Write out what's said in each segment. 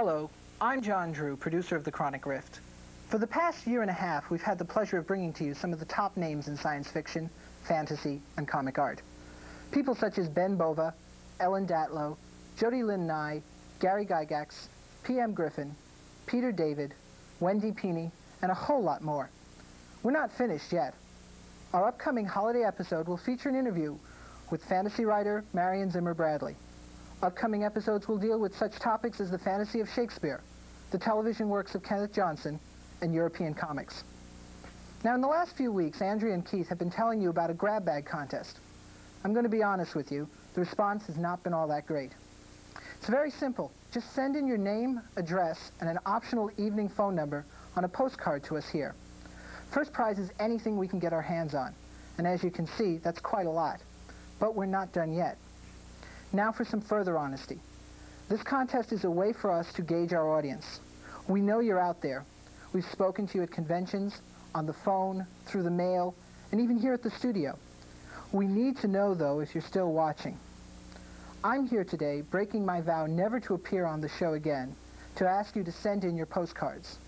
Hello, I'm John Drew, producer of The Chronic Rift. For the past year and a half, we've had the pleasure of bringing to you some of the top names in science fiction, fantasy, and comic art. People such as Ben Bova, Ellen Datlow, Jody Lynn Nye, Gary Gygax, P.M. Griffin, Peter David, Wendy Pini, and a whole lot more. We're not finished yet. Our upcoming holiday episode will feature an interview with fantasy writer Marion Zimmer Bradley. Upcoming episodes will deal with such topics as the fantasy of Shakespeare, the television works of Kenneth Johnson, and European comics. Now, in the last few weeks, Andrea and Keith have been telling you about a grab bag contest. I'm going to be honest with you, the response has not been all that great. It's very simple. Just send in your name, address, and an optional evening phone number on a postcard to us here. First prize is anything we can get our hands on, and as you can see, that's quite a lot. But we're not done yet. Now for some further honesty. This contest is a way for us to gauge our audience. We know you're out there. We've spoken to you at conventions, on the phone, through the mail, and even here at the studio. We need to know, though, if you're still watching. I'm here today, breaking my vow never to appear on the show again, to ask you to send in your postcards.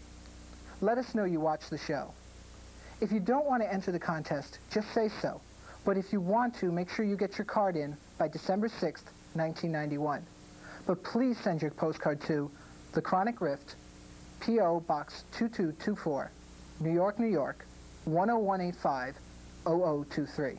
Let us know you watch the show. If you don't want to enter the contest, just say so. But if you want to, make sure you get your card in by December 6th, 1991. But please send your postcard to The Chronic Rift, P.O. Box 2224, New York, New York, 10185, 0023.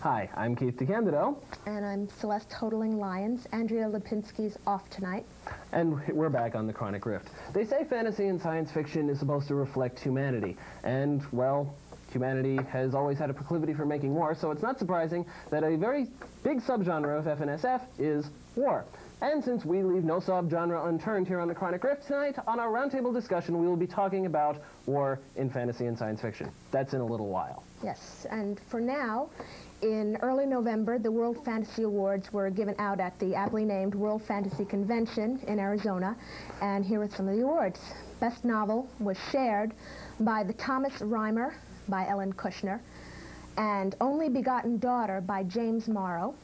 Hi, I'm Keith DeCandido. And I'm Celeste Hotaling Lyons. Andrea Lipinski's off tonight. And we're back on The Chronic Rift. They say fantasy and science fiction is supposed to reflect humanity. And, well, humanity has always had a proclivity for making war, so it's not surprising that a very big subgenre of FNSF is war. And since we leave no subgenre unturned here on The Chronic Rift tonight, on our roundtable discussion we will be talking about war in fantasy and science fiction. That's in a little while. Yes, and for now, in early November, the World Fantasy Awards were given out at the aptly named World Fantasy Convention in Arizona, and here are some of the awards. Best Novel was shared by The Thomas Rhymer by Ellen Kushner, and Only Begotten Daughter by James Morrow.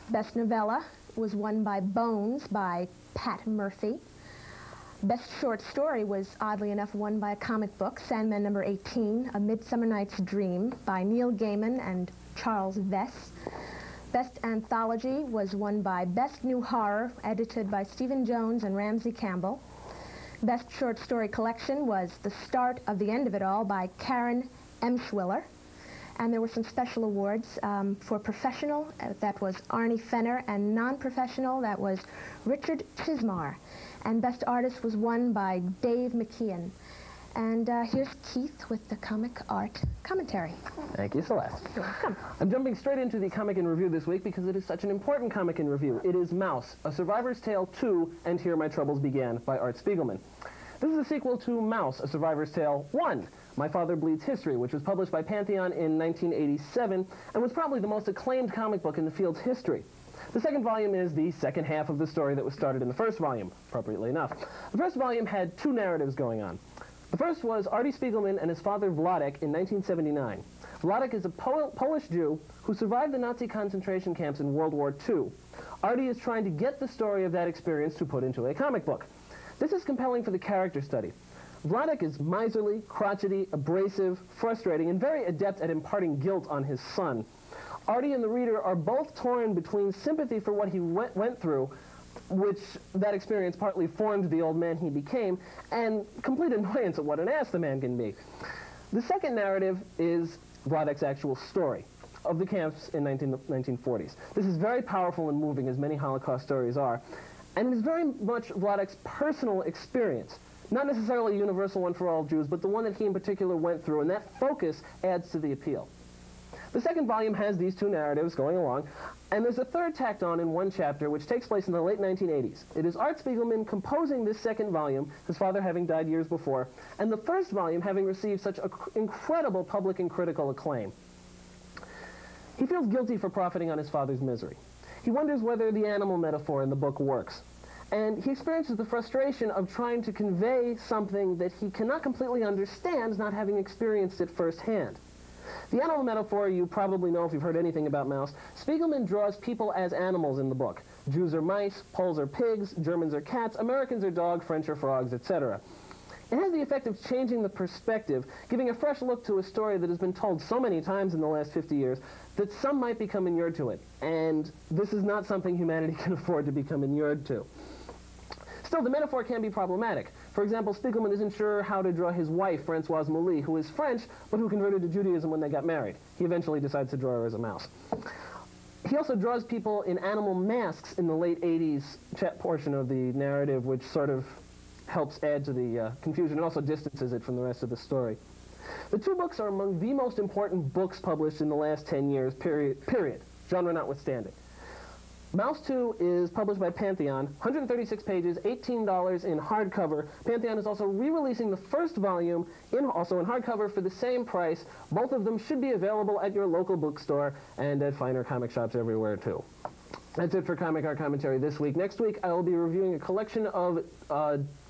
Best Novella was won by Bones by Pat Murphy. Best Short Story was, oddly enough, won by a comic book, Sandman number 18, A Midsummer Night's Dream, by Neil Gaiman and Charles Vess. Best Anthology was won by Best New Horror, edited by Stephen Jones and Ramsey Campbell. Best Short Story Collection was The Start of the End of It All by Karen Emshwiller. And there were some special awards for professional, that was Arnie Fenner, and non-professional, that was Richard Chismar. And Best Artist was won by Dave McKeon. And here's Keith with the comic art commentary. Thank you, Celeste. You're welcome. I'm jumping straight into the comic in review this week because it is such an important comic in review. It is Mouse, A Survivor's Tale 2, and Here My Troubles Began by Art Spiegelman. This is a sequel to Mouse, A Survivor's Tale 1, My Father Bleeds History, which was published by Pantheon in 1987 and was probably the most acclaimed comic book in the field's history. The second volume is the second half of the story that was started in the first volume, appropriately enough. The first volume had two narratives going on. The first was Artie Spiegelman and his father Wladek in 1979. Wladek is a Polish Jew who survived the Nazi concentration camps in World War II. Artie is trying to get the story of that experience to put into a comic book. This is compelling for the character study. Wladek is miserly, crotchety, abrasive, frustrating, and very adept at imparting guilt on his son. Artie and the reader are both torn between sympathy for what he went through, which that experience partly formed the old man he became, and complete annoyance at what an ass the man can be. The second narrative is Wladek's actual story. of the camps in 1940s. This is very powerful and moving, as many Holocaust stories are, and it is very much Wladek's personal experience. Not necessarily a universal one for all Jews, but the one that he in particular went through, and that focus adds to the appeal. The second volume has these two narratives going along, and there's a third tacked on in one chapter which takes place in the late 1980s. It is Art Spiegelman composing this second volume, his father having died years before, and the first volume having received such incredible public and critical acclaim. He feels guilty for profiting on his father's misery. He wonders whether the animal metaphor in the book works. And he experiences the frustration of trying to convey something that he cannot completely understand, not having experienced it firsthand. The animal metaphor you probably know if you've heard anything about Maus. Spiegelman draws people as animals in the book. Jews are mice, Poles are pigs, Germans are cats, Americans are dogs, French are frogs, etc. It has the effect of changing the perspective, giving a fresh look to a story that has been told so many times in the last 50 years that some might become inured to it. And this is not something humanity can afford to become inured to. Still, the metaphor can be problematic. For example, Spiegelman isn't sure how to draw his wife, Françoise Mouly, who is French, but who converted to Judaism when they got married. He eventually decides to draw her as a mouse. He also draws people in animal masks in the late 80s portion of the narrative, which sort of helps add to the confusion and also distances it from the rest of the story. The two books are among the most important books published in the last 10 years, period, genre notwithstanding. Maus 2 is published by Pantheon, 136 pages, $18 in hardcover. Pantheon is also re-releasing the first volume, also in hardcover, for the same price. Both of them should be available at your local bookstore and at finer comic shops everywhere, too. That's it for Comic Art Commentary this week. Next week, I will be reviewing a collection of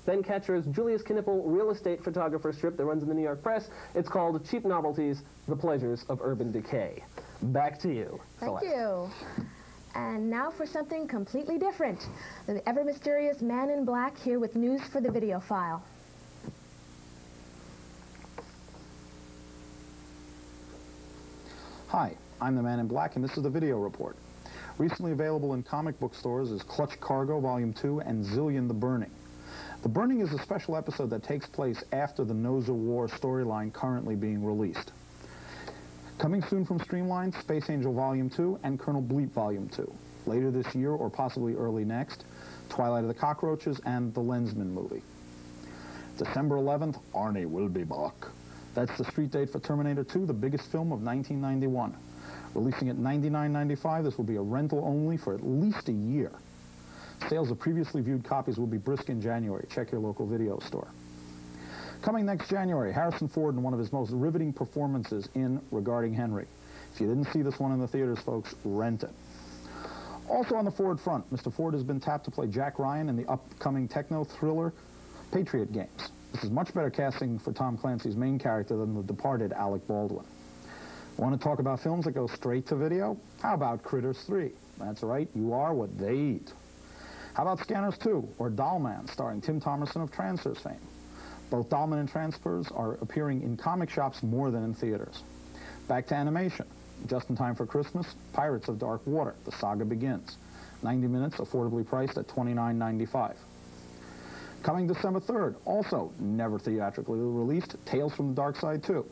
Ben Ketcher's Julius Knipple real estate photographer strip that runs in the New York Press. It's called Cheap Novelties, The Pleasures of Urban Decay. Back to you, Celeste. Thank you. And now for something completely different. The ever-mysterious Man in Black here with news for the video file. Hi, I'm the Man in Black, and this is the video report. Recently available in comic book stores is Clutch Cargo Volume 2 and Zillion the Burning. The Burning is a special episode that takes place after the Noza War storyline currently being released. Coming soon from Streamline, Space Angel Volume 2 and Colonel Bleep Volume 2. Later this year, or possibly early next, Twilight of the Cockroaches and the Lensman movie. December 11th, Arnie will be back. That's the street date for Terminator 2, the biggest film of 1991. Releasing at $99.95, this will be a rental only for at least a year. Sales of previously viewed copies will be brisk in January. Check your local video store. Coming next January, Harrison Ford in one of his most riveting performances in Regarding Henry. If you didn't see this one in the theaters, folks, rent it. Also on the Ford front, Mr. Ford has been tapped to play Jack Ryan in the upcoming techno-thriller Patriot Games. This is much better casting for Tom Clancy's main character than the departed Alec Baldwin. Want to talk about films that go straight to video? How about Critters 3? That's right, you are what they eat. How about Scanners 2, or Dollman, starring Tim Thomerson of Transfers fame? Both Dollman and Transfers are appearing in comic shops more than in theaters. Back to animation. Just in time for Christmas, Pirates of Dark Water, The Saga Begins. 90 minutes, affordably priced at $29.95. Coming December 3rd, also never theatrically released, Tales from the Dark Side 2.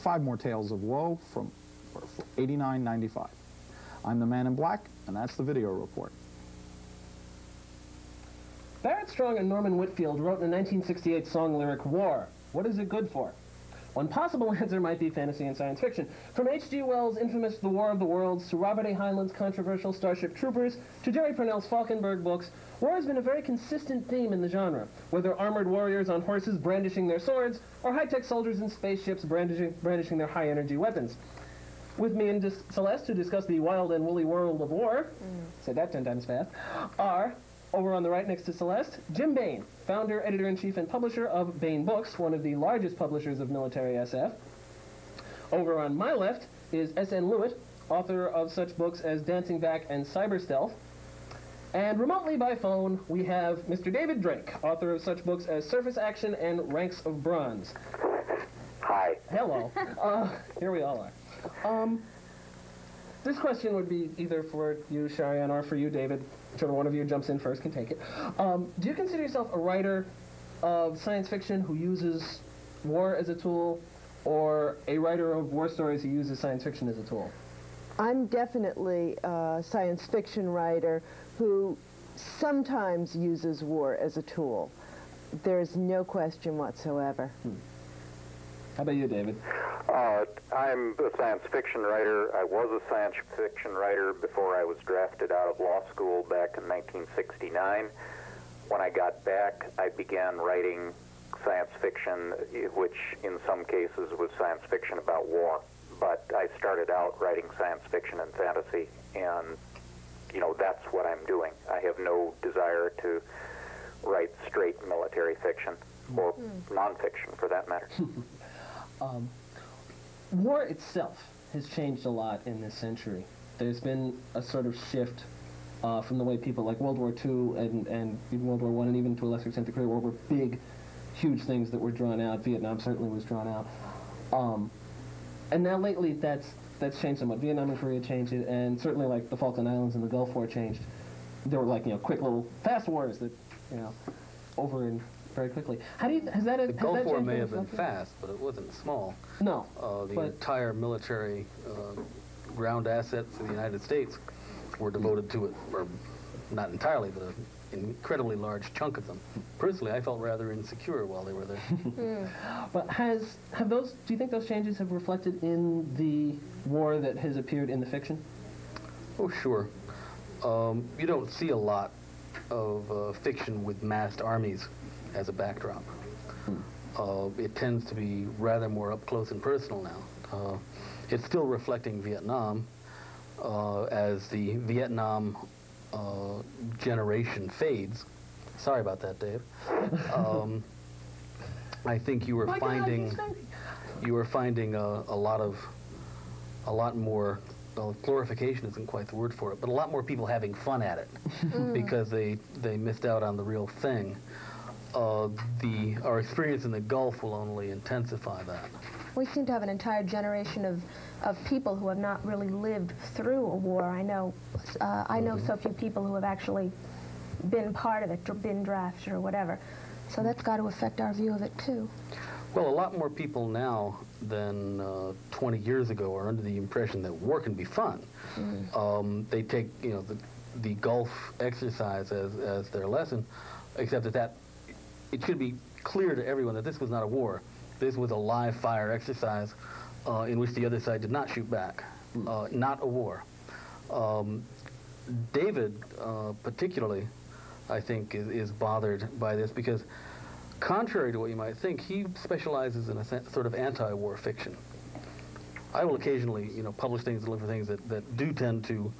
5 more Tales of Woe for $89.95. I'm the Man in Black, and that's the video report. Barrett Strong and Norman Whitfield wrote in the 1968 song lyric, War, what is it good for? One possible answer might be fantasy and science fiction. From H.G. Wells' infamous The War of the Worlds, to Robert A. Heinlein's controversial Starship Troopers, to Jerry Pournelle's Falkenberg books, war has been a very consistent theme in the genre, whether armored warriors on horses brandishing their swords, or high-tech soldiers in spaceships brandishing their high-energy weapons. With me and Celeste to discuss the wild and woolly world of war, say that 10 times fast, are, over on the right next to Celeste, Jim Baen, founder, editor-in-chief, and publisher of Baen Books, one of the largest publishers of military SF. Over on my left is S.N. Lewitt, author of such books as Dancing Back and Cyber Stealth. And remotely by phone, we have Mr. David Drake, author of such books as Surface Action and Ranks of Bronze. Hi. Hello. Here we all are. This question would be either for you, Sharian, or for you, David. Whichever one of you jumps in first can take it. Do you consider yourself a writer of science fiction who uses war as a tool, or a writer of war stories who uses science fiction as a tool? I'm definitely a science fiction writer who sometimes uses war as a tool. There's no question whatsoever. How about you, David? I'm a science fiction writer. I was a science fiction writer before I was drafted out of law school back in 1969. When I got back, I began writing science fiction, which in some cases was science fiction about war. But I started out writing science fiction and fantasy, and, you know, that's what I'm doing. I have no desire to write straight military fiction, or nonfiction for that matter. War itself has changed a lot in this century. There's been a sort of shift from the way people like World War II and even World War I, and even to a lesser extent the Korean War, were big, huge things that were drawn out. Vietnam certainly was drawn out. And now lately that's changed somewhat. Vietnam and Korea changed it, and certainly like the Falkland Islands and the Gulf War changed. There were like, you know, quick little fast wars that, you know, over and very quickly. How do you, the Gulf War may have been fast, but it wasn't small. No. The entire military ground assets of the United States were devoted to it, or not entirely, but an incredibly large chunk of them. Personally, I felt rather insecure while they were there. But do you think those changes have reflected in the war that has appeared in the fiction? Oh, sure. You don't see a lot of fiction with massed armies as a backdrop. It tends to be rather more up close and personal now. It's still reflecting Vietnam as the Vietnam generation fades. Sorry about that, Dave. I think you were finding a lot more. Well, glorification isn't quite the word for it, but a lot more people having fun at it because they missed out on the real thing. Our experience in the Gulf will only intensify that. We seem to have an entire generation of people who have not really lived through a war. I know so few people who have actually been part of it, or been drafted, or whatever. So that's got to affect our view of it, too. Well, a lot more people now than 20 years ago are under the impression that war can be fun. They take, you know, the Gulf exercise as their lesson, except that it should be clear to everyone that this was not a war. This was a live fire exercise in which the other side did not shoot back. Not a war. David, particularly, I think, is bothered by this because, contrary to what you might think, he specializes in a sort of anti-war fiction. I will occasionally, you know, publish things and look for things that do tend to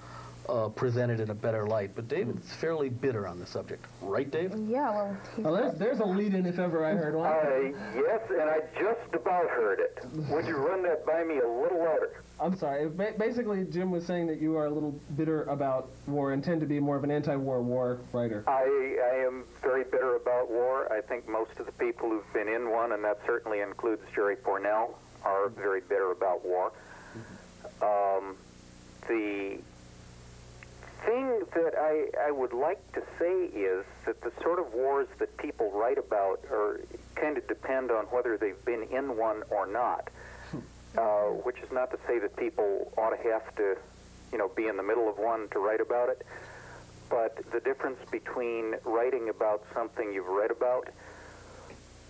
present it in a better light, but David's fairly bitter on the subject. Right, Dave? Yeah, well, there's a lead-in if ever I heard one. Yes, and I just about heard it. Would you run that by me a little louder? I'm sorry. Basically, Jim was saying that you are a little bitter about war and tend to be more of an anti-war writer. I am very bitter about war. I think most of the people who've been in one, and that certainly includes Jerry Pournelle, are very bitter about war. The thing that I would like to say is that the sort of wars that people write about are kind of depend on whether they've been in one or not, which is not to say that people ought to have to, you know, be in the middle of one to write about it, but the difference between writing about something you've read about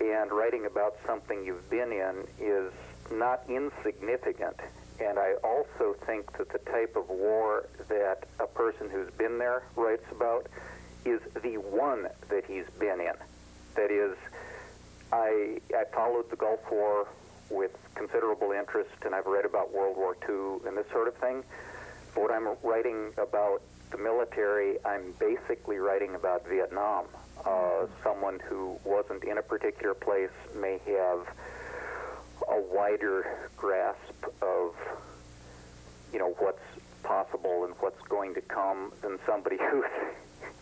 and writing about something you've been in is not insignificant. And I also think that the type of war that a person who's been there writes about is the one that he's been in. That is, I followed the Gulf War with considerable interest, and I've read about World War II and this sort of thing. But when I'm writing about the military, I'm basically writing about Vietnam. Someone who wasn't in a particular place may have a wider grasp of, you know, what's possible and what's going to come than somebody who's,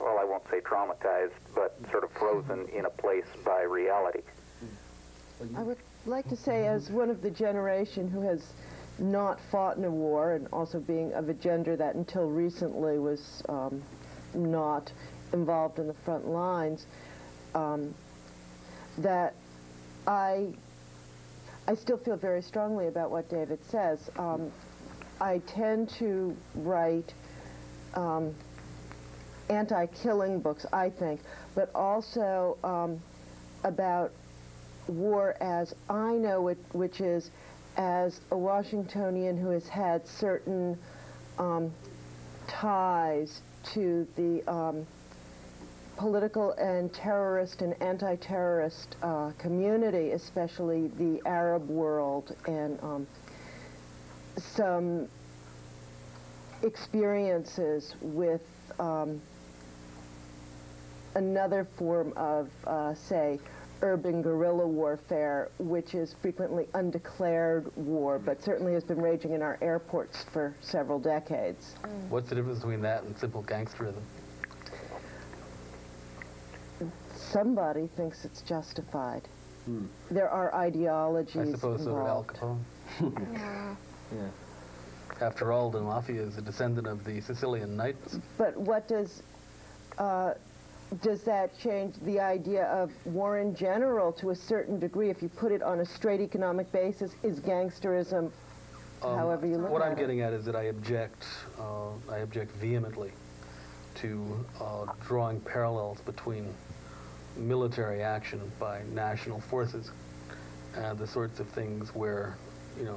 well, I won't say traumatized, but sort of frozen in a place by reality. I would like to say, as one of the generation who has not fought in a war, and also being of a gender that until recently was not involved in the front lines, that I still feel very strongly about what David says. I tend to write anti-killing books, I think, but also about war as I know it, which is as a Washingtonian who has had certain ties to the political and terrorist and anti-terrorist community, especially the Arab world, and some experiences with another form of, say, urban guerrilla warfare, which is frequently undeclared war, but certainly has been raging in our airports for several decades. What's the difference between that and simple gangsterism? Somebody thinks it's justified. There are ideologies I suppose so did Al involved. Capone. Yeah. After all, the mafia is a descendant of the Sicilian knights. But what does that change the idea of war in general to a certain degree? If you put it on a straight economic basis, is gangsterism, however you look at it? What I'm getting at is that I object vehemently to drawing parallels between military action by national forces and the sorts of things where, you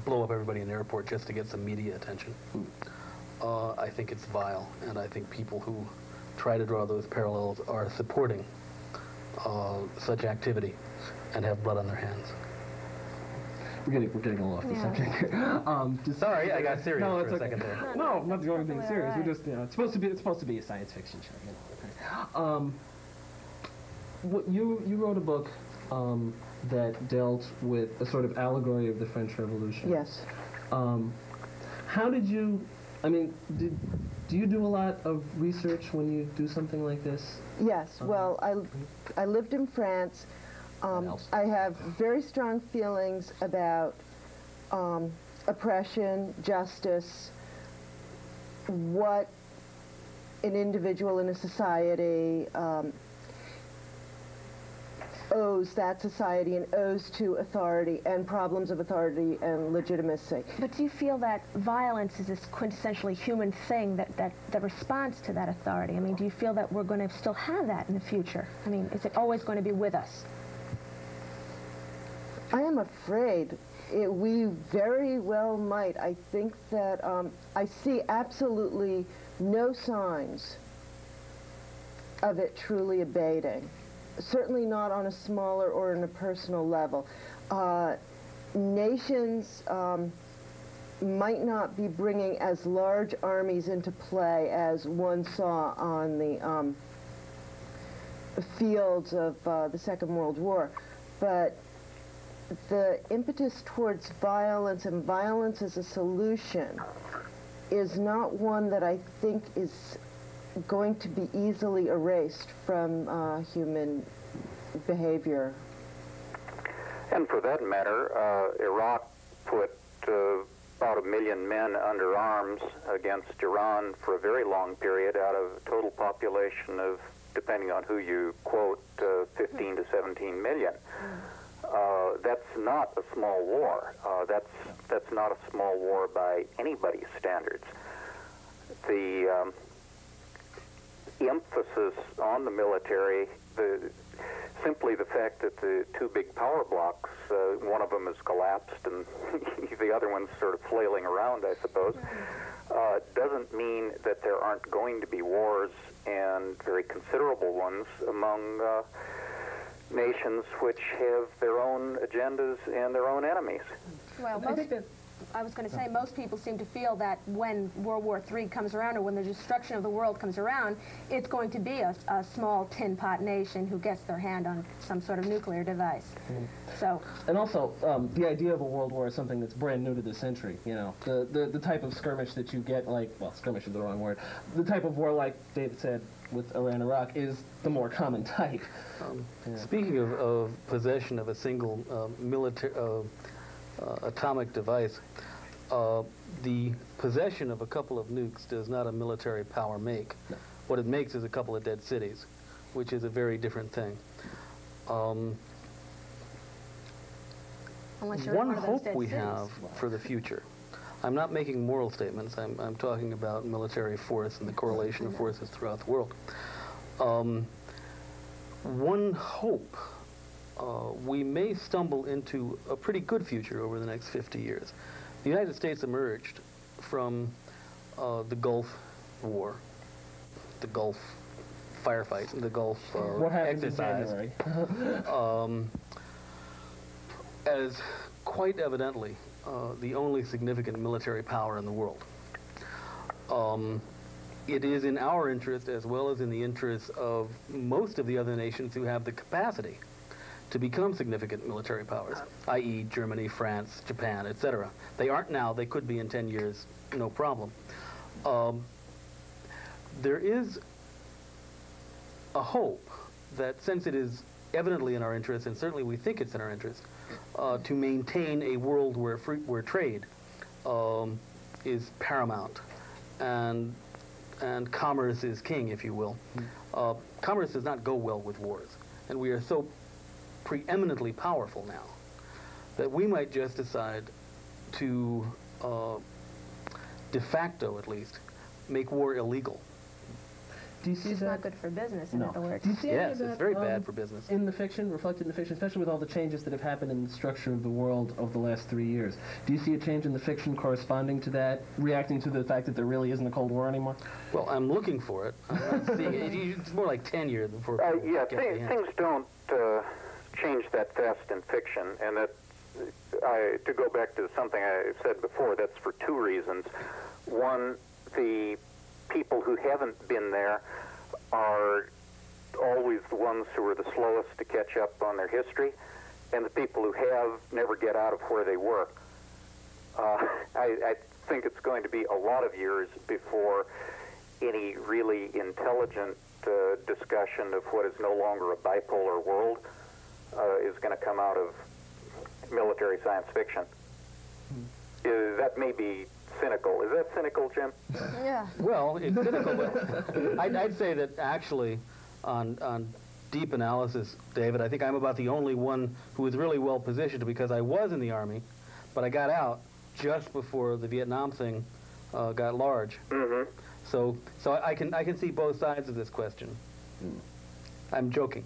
blow up everybody in an airport just to get some media attention. I think it's vile, and I think people who try to draw those parallels are supporting such activity and have blood on their hands. We're getting a little off the subject here. Sorry, I got serious for a okay. second there. No, not going being serious. We're just, it's supposed to be a science fiction show. You wrote a book that dealt with a sort of allegory of the French Revolution. Yes. How did you? I mean, do you do a lot of research when you do something like this? Yes. Well, I lived in France. I have very strong feelings about oppression, justice, what an individual in a society owes that society and owes to authority, and problems of authority and legitimacy. But do you feel that violence is this quintessentially human thing that responds to that authority? I mean, do you feel that we're going to still have that in the future? I mean, is it always going to be with us? I am afraid we very well might. I think that I see absolutely no signs of it truly abating. Certainly not on a smaller or on a personal level. Nations might not be bringing as large armies into play as one saw on the fields of the Second World War, but the impetus towards violence and violence as a solution is not one that I think is going to be easily erased from human behavior. And for that matter, Iraq put about 1 million men under arms against Iran for a very long period out of a total population of, depending on who you quote, 15 to 17 million. That's not a small war. That's not a small war by anybody's standards. The emphasis on the military, simply the fact that the two big power blocks, one of them has collapsed and the other one's sort of flailing around, I suppose, doesn't mean that there aren't going to be wars, and very considerable ones, among nations which have their own agendas and their own enemies. Well, I was going to say, most people seem to feel that when World War III comes around, or when the destruction of the world comes around, it's going to be a small tin pot nation who gets their hand on some sort of nuclear device. So. And also, the idea of a world war is something that's brand new to this century. You know, the type of skirmish that you get, like, well, skirmish is the wrong word. The type of war, like David said, with Iran, Iraq, is the more common type. Speaking of possession of a single military atomic device, the possession of a couple of nukes does not a military power make. No. What it makes is a couple of dead cities, which is a very different thing. unless you're One one of those hope dead we cities. have for the future, I'm not making moral statements, I'm talking about military force and the correlation of forces throughout the world. One hope, we may stumble into a pretty good future over the next 50 years. The United States emerged from the Gulf War, the Gulf firefight, the Gulf What happened exercise, in January? as quite evidently the only significant military power in the world. It is in our interest, as well as in the interest of most of the other nations who have the capacity to become significant military powers, i.e. Germany, France, Japan, etc. They aren't now, they could be in 10 years, no problem. There is a hope that since it is evidently in our interest, and certainly we think it's in our interest, to maintain a world where trade is paramount and commerce is king, if you will. Commerce does not go well with wars, and we are so preeminently powerful now that we might just decide to, de facto at least, make war illegal. Do you see It's that? not good for business, in No. other words. Do you see any Yes, of that, it's very bad for business. in the fiction, reflected in the fiction, especially with all the changes that have happened in the structure of the world over the last 3 years? Do you see a change in the fiction corresponding to that, reacting to the fact that there really isn't a Cold War anymore? Well, I'm looking for it. I'm not seeing it. It's more like tenure before people Yeah, get the hint. things don't change that fast in fiction, and that to go back to something I said before, that's for two reasons. One, the people who haven't been there are always the ones who are the slowest to catch up on their history, and the people who have never get out of where they were. I think it's going to be a lot of years before any really intelligent discussion of what is no longer a bipolar world is going to come out of military science fiction. That may be cynical. Is that cynical, Jim? Yeah. Well, it's cynical, but I'd say that actually, on deep analysis, David, I think I'm about the only one who is really well positioned because I was in the Army, but I got out just before the Vietnam thing got large. Mm-hmm. So I can see both sides of this question. I'm joking.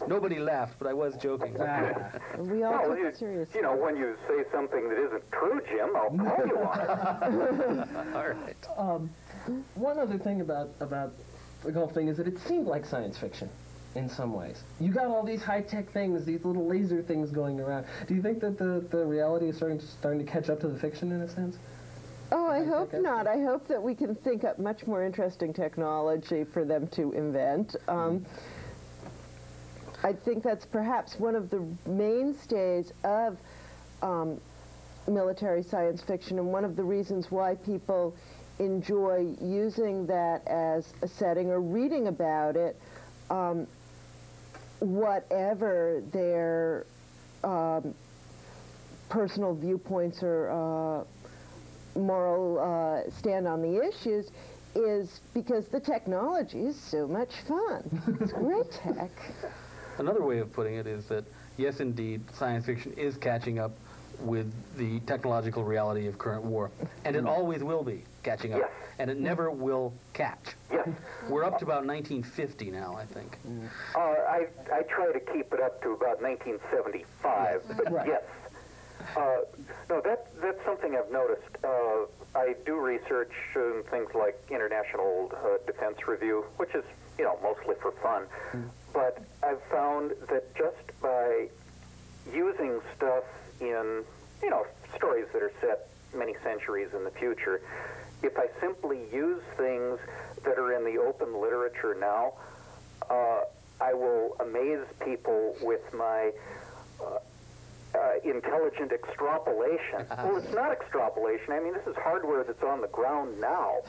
Nobody laughed, but I was joking. We all Well, took it seriously. you know, when you say something that isn't true, Jim, I'll call you on it. All right. One other thing about the Gulf thing is that it seemed like science fiction in some ways. You got all these high-tech things, these little laser things going around. Do you think that the reality is starting to catch up to the fiction in a sense? Oh, I hope not. I hope that we can think up much more interesting technology for them to invent. I think that's perhaps one of the mainstays of military science fiction, and one of the reasons why people enjoy using that as a setting or reading about it, whatever their personal viewpoints or moral stand on the issues, is because the technology is so much fun. It's great tech. Another way of putting it is that, yes, indeed, science fiction is catching up with the technological reality of current war. And it always will be catching up. Yes. And it never will catch. Yes. We're up to about 1950 now, I think. I try to keep it up to about 1975, but Right. yes. No, that's something I've noticed. I do research in things like International Defense Review, which is, you know, mostly for fun. But I've found that just by using stuff in, you know, stories that are set many centuries in the future, if I simply use things that are in the open literature now, I will amaze people with my intelligent extrapolation. Well, it's not extrapolation. I mean, this is hardware that's on the ground now.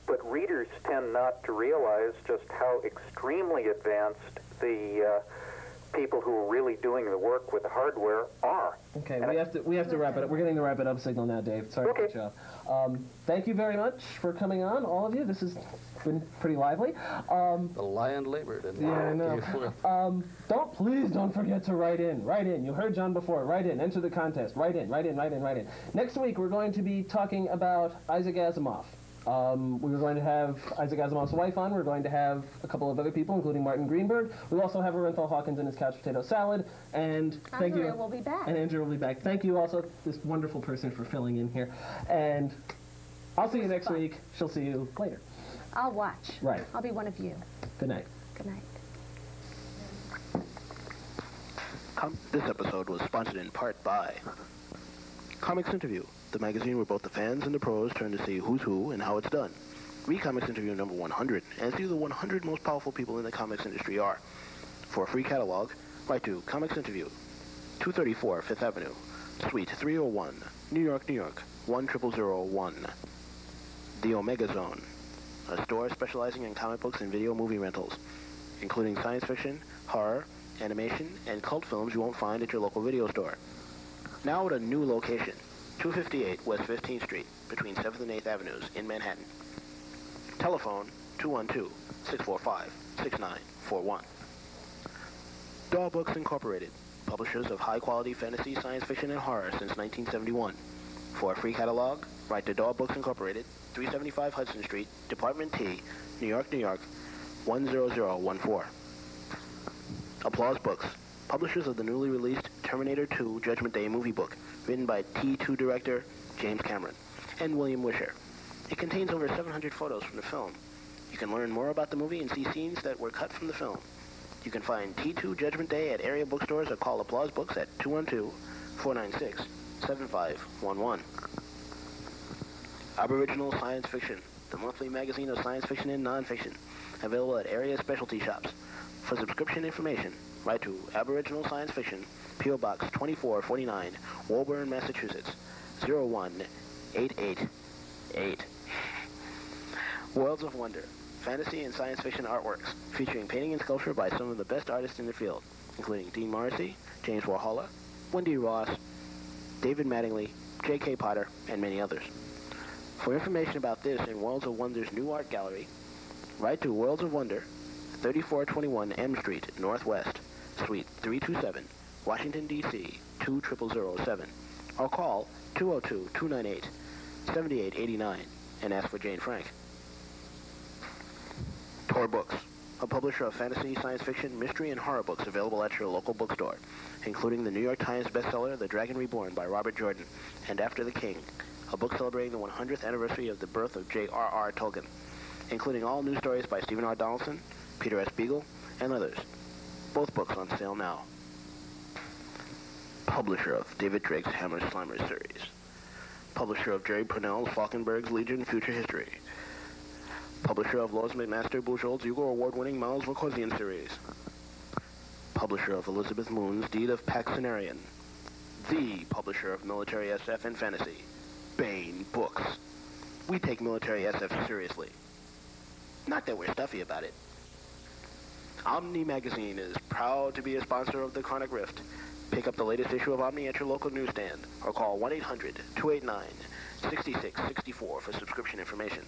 But readers tend not to realize just how extremely advanced the people who are really doing the work with the hardware are. Okay, we have to wrap it up. We're getting the wrap it up signal now, Dave. Sorry to cut you off. Thank you very much for coming on, all of you. This has been pretty lively. The lion labored. And yeah, I know. Please don't forget to write in. Write in. You heard John before. Write in. Enter the contest. Write in. Write in. Write in. Write in. Next week we're going to be talking about Isaac Asimov. We were going to have Isaac Asimov's wife on. We're going to have a couple of other people, including Martin Greenberg. We'll also have Orenthal Hawkins and his couch potato salad. And thank you. Andrea will be back. And Andrea will be back. Thank you also, this wonderful person, for filling in here. And I'll see you next week. She'll see you later. I'll watch. Right. I'll be one of you. Good night. Good night. This episode was sponsored in part by Comics Interview, the magazine where both the fans and the pros turn to see who's who and how it's done. Read Comics Interview number 100 and see who the 100 most powerful people in the comics industry are. For a free catalog, write to Comics Interview, 234 Fifth Avenue, Suite 301, New York, New York, 10001. The Omega Zone, a store specializing in comic books and video movie rentals, including science fiction, horror, animation, and cult films you won't find at your local video store. Now at a new location, 258 West 15th Street, between 7th and 8th Avenues in Manhattan. Telephone 212-645-6941. Daw Books Incorporated, publishers of high-quality fantasy, science fiction, and horror since 1971. For a free catalog, write to Daw Books Incorporated, 375 Hudson Street, Department T, New York, New York, 10014. Applause Books, publishers of the newly released Terminator 2 Judgment Day movie book, written by T2 director James Cameron and William Wisher. It contains over 700 photos from the film. You can learn more about the movie and see scenes that were cut from the film. You can find T2 Judgment Day at area bookstores or call Applause Books at 212-496-7511. Aboriginal Science Fiction, the monthly magazine of science fiction and nonfiction, available at area specialty shops. For subscription information, write to Aboriginal Science Fiction, P.O. Box 2449, Woburn, Massachusetts, 01888. Worlds of Wonder, fantasy and science fiction artworks, featuring painting and sculpture by some of the best artists in the field, including Dean Morrissey, James Warhola, Wendy Ross, David Mattingly, J.K. Potter, and many others. For information about this and Worlds of Wonder's new art gallery, write to Worlds of Wonder, 3421 M Street, Northwest, Suite 327, Washington, D.C., 20007, or call 202-298-7889 and ask for Jane Frank. Tor Books, a publisher of fantasy, science fiction, mystery, and horror books available at your local bookstore, including the New York Times bestseller The Dragon Reborn by Robert Jordan and After the King, a book celebrating the 100th anniversary of the birth of J.R.R. Tolkien, including all news stories by Stephen R. Donaldson, Peter S. Beagle, and others. Both books on sale now. Publisher of David Drake's Hammer Slimer series. Publisher of Jerry Purnell's Falkenberg's Legion Future History. Publisher of Lois McMaster Bujold's Hugo Award-winning Miles Vorkosian series. Publisher of Elizabeth Moon's Deed of Paxenarian. The publisher of military SF and fantasy. Baen Books. We take military SF seriously. Not that we're stuffy about it. Omni Magazine is proud to be a sponsor of the Chronic Rift. Pick up the latest issue of Omni at your local newsstand or call 1-800-289-6664 for subscription information.